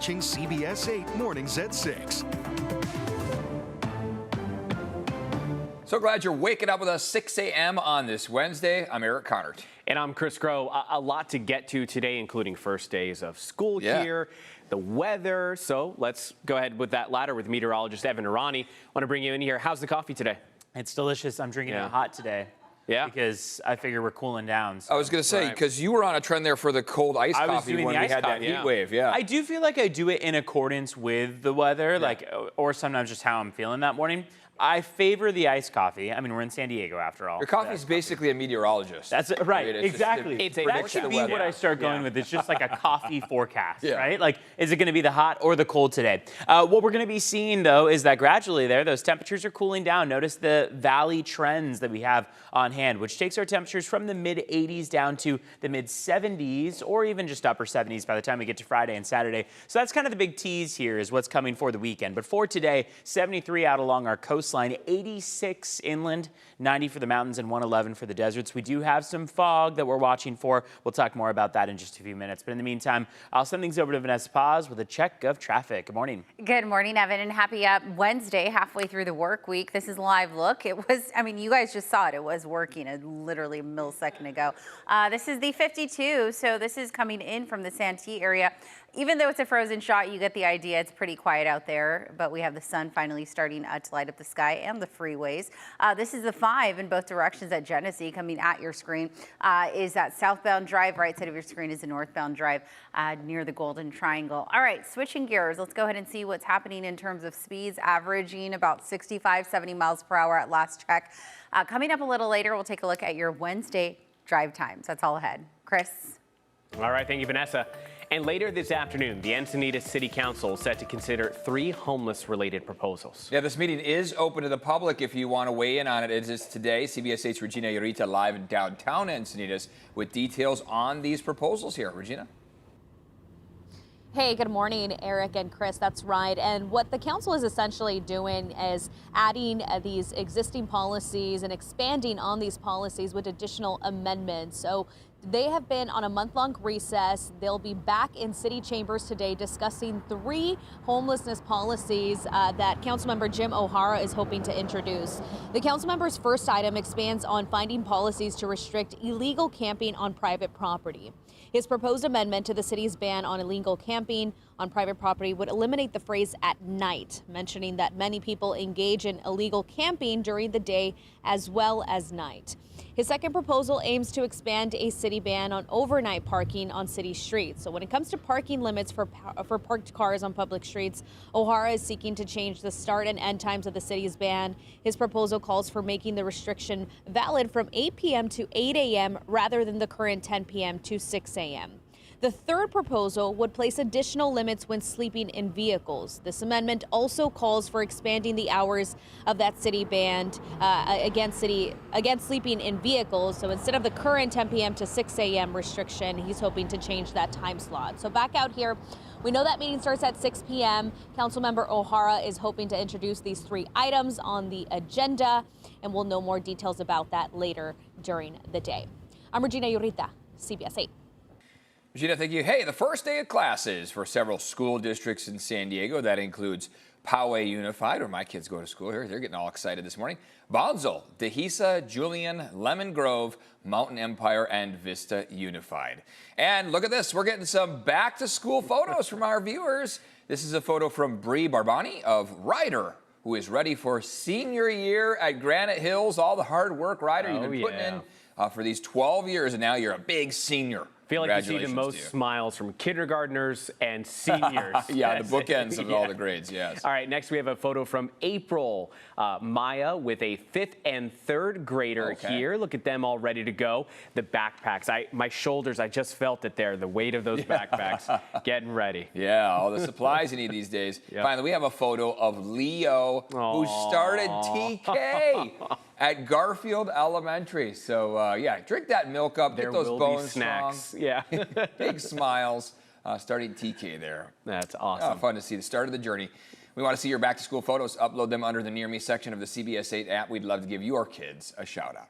watching CBS 8 mornings at 6. So glad you're waking up with us 6 a.m. on this Wednesday. I'm Eric Connert. And I'm Chris Groh. A lot to get to today, including first days of school here, the weather. So let's go ahead with that ladder with meteorologist Evan Irani. Want to bring you in here. How's the coffee today? It's delicious. I'm drinking it hot today. Yeah. Because I figure we're cooling down. So. I was going to say, because you were on a trend there for the cold iced coffee when we had that heat wave. Yeah. I do feel like I do it in accordance with the weather, or sometimes just how I'm feeling that morning. I favor the iced coffee. I mean, we're in San Diego after all. Your coffee is basically a meteorologist. That's right. Exactly. That should be what I start going with. It's just like a coffee forecast, right? Like, is it going to be the hot or the cold today? What we're going to be seeing, though, is that gradually those temperatures are cooling down. Notice the valley trends that we have on hand, which takes our temperatures from the mid-80s down to the mid-70s or even just upper 70s by the time we get to Friday and Saturday. So that's kind of the big tease here is what's coming for the weekend. But for today, 73 out along our coastline, 86 inland, 90 for the mountains, and 111 for the deserts. We do have some fog that we're watching for. We'll talk more about that in just a few minutes. But in the meantime, I'll send things over to Vanessa Paz with a check of traffic. Good morning. Good morning, Evan, and happy Wednesday, halfway through the work week. This is Live Look. It was, I mean, you guys just saw it. It was working literally a millisecond ago. This is the 52, so this is coming in from the Santee area. Even though it's a frozen shot, you get the idea. It's pretty quiet out there, but we have the sun finally starting to light up the sky and the freeways. This is the 5 in both directions at Genesee coming at your screen. Is that southbound drive, right side of your screen is the northbound drive near the Golden Triangle. All right, switching gears, let's go ahead and see what's happening in terms of speeds, averaging about 65, 70 miles per hour at last check. Coming up a little later, we'll take a look at your Wednesday drive times. That's all ahead. Chris? All right, thank you, Vanessa. And later this afternoon, the Encinitas City Council is set to consider 3 homeless-related proposals. Yeah, this meeting is open to the public if you want to weigh in on it. It is today. CBS 8's Regina Urita live in downtown Encinitas with details on these proposals here. Regina? Hey, good morning, Eric and Chris. That's right. And what the council is essentially doing is adding these existing policies and expanding on these policies with additional amendments. So they have been on a month-long recess. They'll be back in city chambers today discussing 3 homelessness policies that Councilmember Jim O'Hara is hoping to introduce. The councilmember's first item expands on finding policies to restrict illegal camping on private property. His proposed amendment to the city's ban on illegal camping on private property would eliminate the phrase "at night," mentioning that many people engage in illegal camping during the day as well as night. His second proposal aims to expand a city ban on overnight parking on city streets. So when it comes to parking limits for parked cars on public streets, O'Hara is seeking to change the start and end times of the city's ban. His proposal calls for making the restriction valid from 8 p.m. to 8 a.m. rather than the current 10 p.m. to 6 a.m. The third proposal would place additional limits when sleeping in vehicles. This amendment also calls for expanding the hours of that city ban against sleeping in vehicles. So instead of the current 10 p.m. to 6 a.m. restriction, he's hoping to change that time slot. So back out here, we know that meeting starts at 6 p.m. Councilmember O'Hara is hoping to introduce these 3 items on the agenda, and we'll know more details about that later during the day. I'm Regina Urita, CBS 8. Regina, thank you. Hey, the first day of classes for several school districts in San Diego. That includes Poway Unified, where my kids go to school here. They're getting all excited this morning. Bonzel, Dehesa, Julian, Lemon Grove, Mountain Empire, and Vista Unified. And look at this. We're getting some back-to-school photos from our viewers. This is a photo from Bree Barbani of Ryder, who is ready for senior year at Granite Hills. All the hard work, Ryder, you've been putting in for these 12 years, and now you're a big senior. I feel like you see the most smiles from kindergartners and seniors. Yeah, the bookends of all the grades, yes. All right, next we have a photo from April. Maya with a 5th and 3rd grader here. Look at them all ready to go. The backpacks, my shoulders, I just felt it there, the weight of those backpacks, getting ready. Yeah, all the supplies you need these days. Finally, we have a photo of Leo, who started TK at Garfield Elementary. So, yeah, drink that milk up, get those bones snacks. strong. Yeah. Big smiles. Starting TK there. That's awesome. Fun to see the start of the journey. We want to see your back-to-school photos. Upload them under the Near Me section of the CBS 8 app. We'd love to give your kids a shout-out.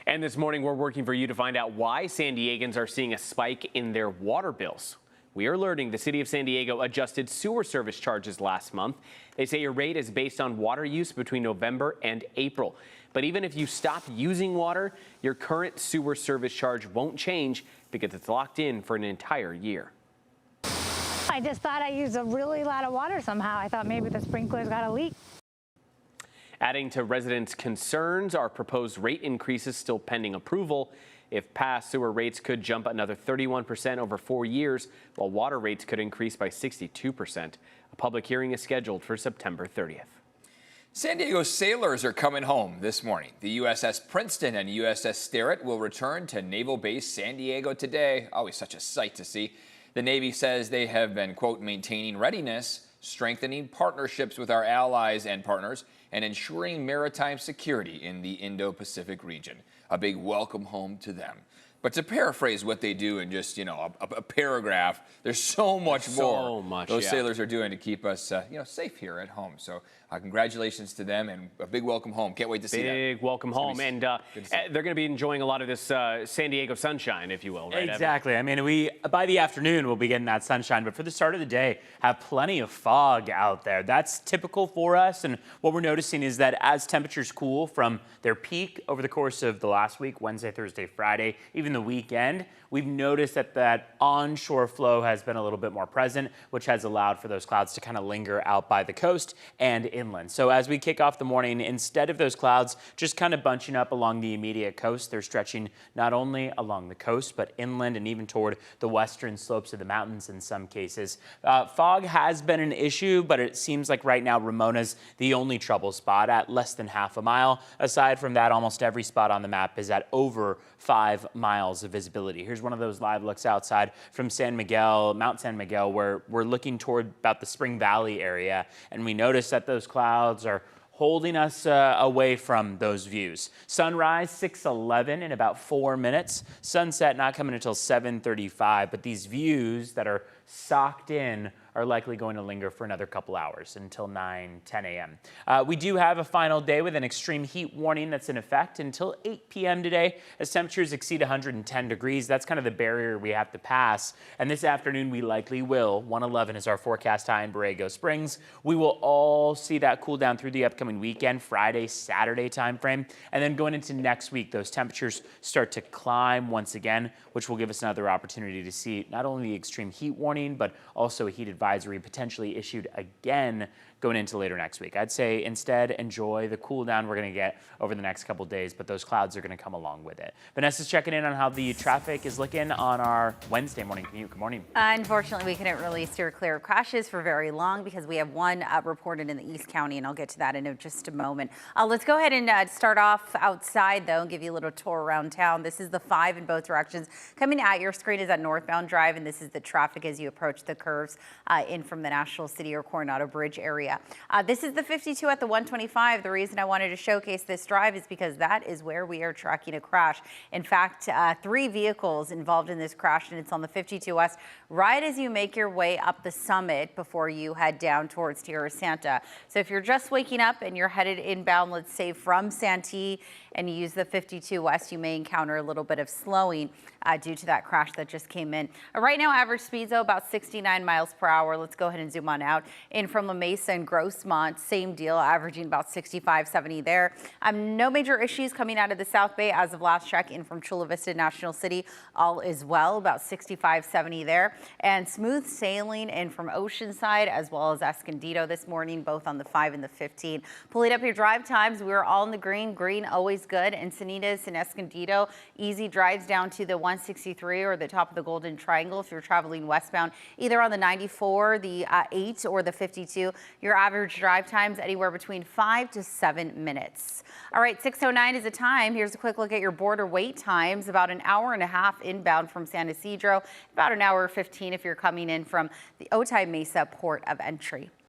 And this morning, we're working for you to find out why San Diegans are seeing a spike in their water bills. We are learning the city of San Diego adjusted sewer service charges last month. They say your rate is based on water use between November and April. But even if you stop using water, your current sewer service charge won't change because it's locked in for an entire year. I just thought I used a really lot of water somehow. I thought maybe the sprinklers got a leak. Adding to residents' concerns, our proposed rate increases still pending approval. If passed, sewer rates could jump another 31% over 4 years, while water rates could increase by 62%. A public hearing is scheduled for September 30th. San Diego sailors are coming home this morning. The USS Princeton and USS Sterett will return to Naval Base San Diego today. Always such a sight to see. The Navy says they have been, quote, maintaining readiness, strengthening partnerships with our allies and partners, and ensuring maritime security in the Indo-Pacific region. A big welcome home to them. But to paraphrase what they do in just, a paragraph, there's so much more those sailors are doing to keep us, safe here at home. So congratulations to them and a big welcome home. Can't wait to see that. Big welcome home. And they're going to be enjoying a lot of this San Diego sunshine, if you will, right? Exactly. I mean, by the afternoon, we'll be getting that sunshine. But for the start of the day, have plenty of fog out there. That's typical for us. And what we're noticing is that as temperatures cool from their peak over the course of the last week, Wednesday, Thursday, Friday, even the weekend, we've noticed that onshore flow has been a little bit more present, which has allowed for those clouds to kind of linger out by the coast and inland. So as we kick off the morning, instead of those clouds just kind of bunching up along the immediate coast, they're stretching not only along the coast, but inland and even toward the western slopes of the mountains in some cases. Fog has been an issue, but it seems like right now Ramona's the only trouble spot at less than half a mile. Aside from that, almost every spot on the map is at over 5 miles of visibility. Here's one of those live looks outside from Mount San Miguel, where we're looking toward about the Spring Valley area, and we notice that those clouds are holding us away from those views. Sunrise 6:11 in about 4 minutes. Sunset not coming until 7:35, but these views that are socked in are likely going to linger for another couple hours until 9-10 a.m. We do have a final day with an extreme heat warning that's in effect until 8 p.m. today as temperatures exceed 110 degrees. That's kind of the barrier we have to pass. And this afternoon we likely will. 111 is our forecast high in Borrego Springs. We will all see that cool down through the upcoming weekend, Friday, Saturday timeframe. And then going into next week, those temperatures start to climb once again, which will give us another opportunity to see not only the extreme heat warning, but also a heat advisory potentially issued again going into later next week. I'd say instead enjoy the cool down we're going to get over the next couple days, but those clouds are going to come along with it. Vanessa's checking in on how the traffic is looking on our Wednesday morning commute. Good morning. Unfortunately, we couldn't really steer clear of crashes for very long because we have one reported in the East County, and I'll get to that in just a moment. Let's go ahead and start off outside, though, and give you a little tour around town. This is the 5 in both directions. Coming at your screen is at northbound drive, and this is the traffic as you approach the curves in from the National City or Coronado Bridge area. This is the 52 at the 125. The reason I wanted to showcase this drive is because that is where we are tracking a crash. In fact, 3 vehicles involved in this crash, and it's on the 52 West right as you make your way up the summit before you head down towards Tierra Santa. So if you're just waking up and you're headed inbound, let's say from Santee, and you use the 52 West, you may encounter a little bit of slowing due to that crash that just came in. Right now, average speeds, though, about 69 miles per hour. Let's go ahead and zoom on out. In from La Mesa and Grossmont, same deal, averaging about 65, 70 there. No major issues coming out of the South Bay as of last check. In from Chula Vista, National City, all is well, about 65, 70 there. And smooth sailing in from Oceanside as well as Escondido this morning, both on the 5 and the 15. Pulling up your drive times, we're all in the green. Green always good. Encinitas and Escondido, easy drives down to the 163 or the top of the Golden Triangle if you're traveling westbound, either on the 94, the 8, or the 52. Your average drive times anywhere between 5 to 7 minutes. All right, 6:09 is the time. Here's a quick look at your border wait times. About an hour and a half inbound from San Ysidro, about an hour 15 if you're coming in from the Otay Mesa port of entry.